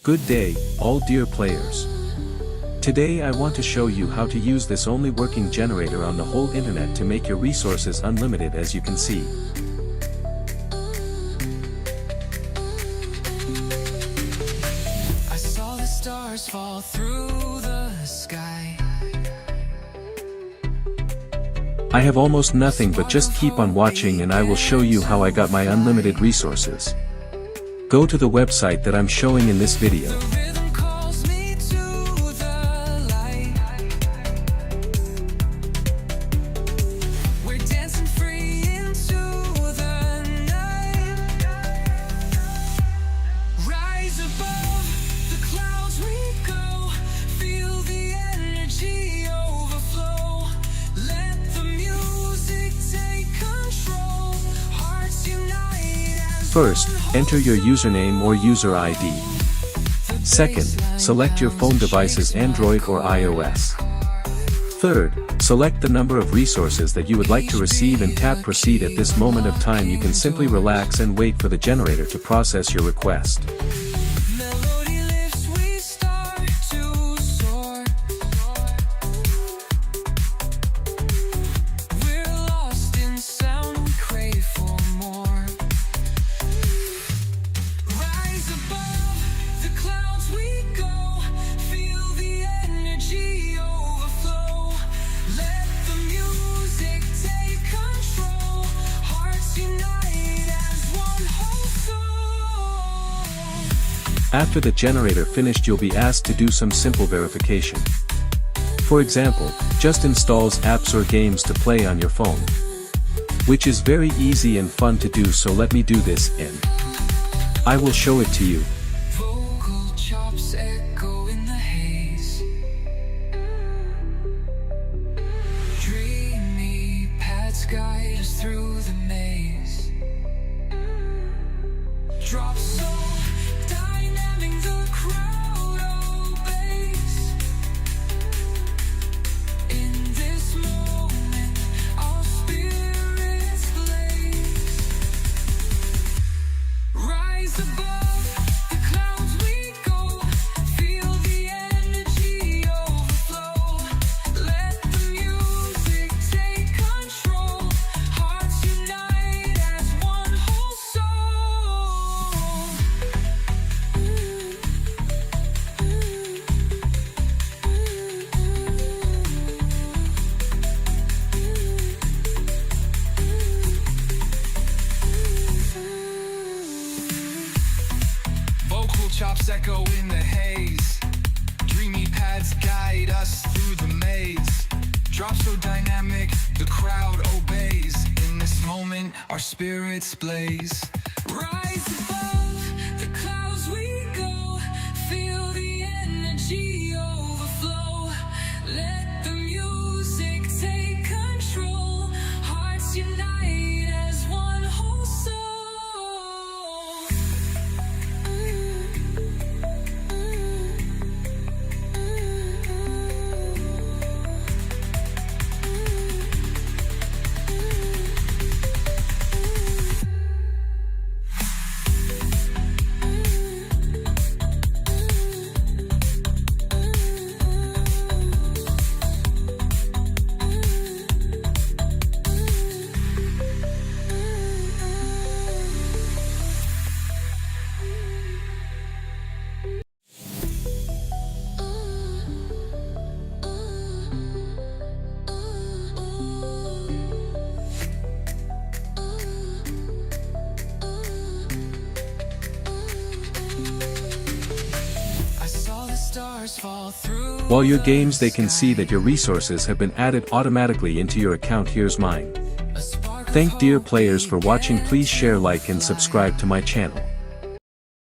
Good day, all dear players. Today I want to show you how to use this only working generator on the whole internet to make your resources unlimited, as you can see. I saw the stars fall through the sky. I have almost nothing, but just keep on watching and I will show you how I got my unlimited resources. Go to the website that I'm showing in this video. The rhythm calls me to the light. We're dancing free into the night. Rise above the clouds we go. Feel the energy overflow. Let the music take control. Hearts unite as First, enter your username or user ID. Second, select your phone device's Android or iOS. Third, select the number of resources that you would like to receive and tap proceed. At this moment of time you can simply relax and wait for the generator to process your request. melody lifts, we start to soar. We're lost in sound, we crave for more. Rise above the clouds we go. Feel the energy overflow. Let the music take control. Hearts unite as one whole soul. After the generator finished, you'll be asked to do some simple verification. For example, just installs apps or games to play on your phone. Which is very easy and fun to do, so let me do this and I will show it to you. Vocal chops echo in the haze. Dreamy paths guide us through the maze. Drop so dynamic, the crowd obeys. In this moment, our spirits blaze. Rise above the clouds we go. Feel the energy overflow. Let the music take control. Hearts unite as one whole soul. Vocal chops echo in the haze. Dreamy paths guide us through the maze. Drop so dynamic, the crowd obeys. In this moment, our spirits blaze. Rise above the clouds we go. Feel the energy overflow. Let the music take control. Hearts unite as one whole soul. I saw the stars fall through. While your games, they can see that your resources have been added automatically into your account. Here's mine. A spark of Thank dear hope players for watching. began Please to share, like and fly. subscribe to my channel.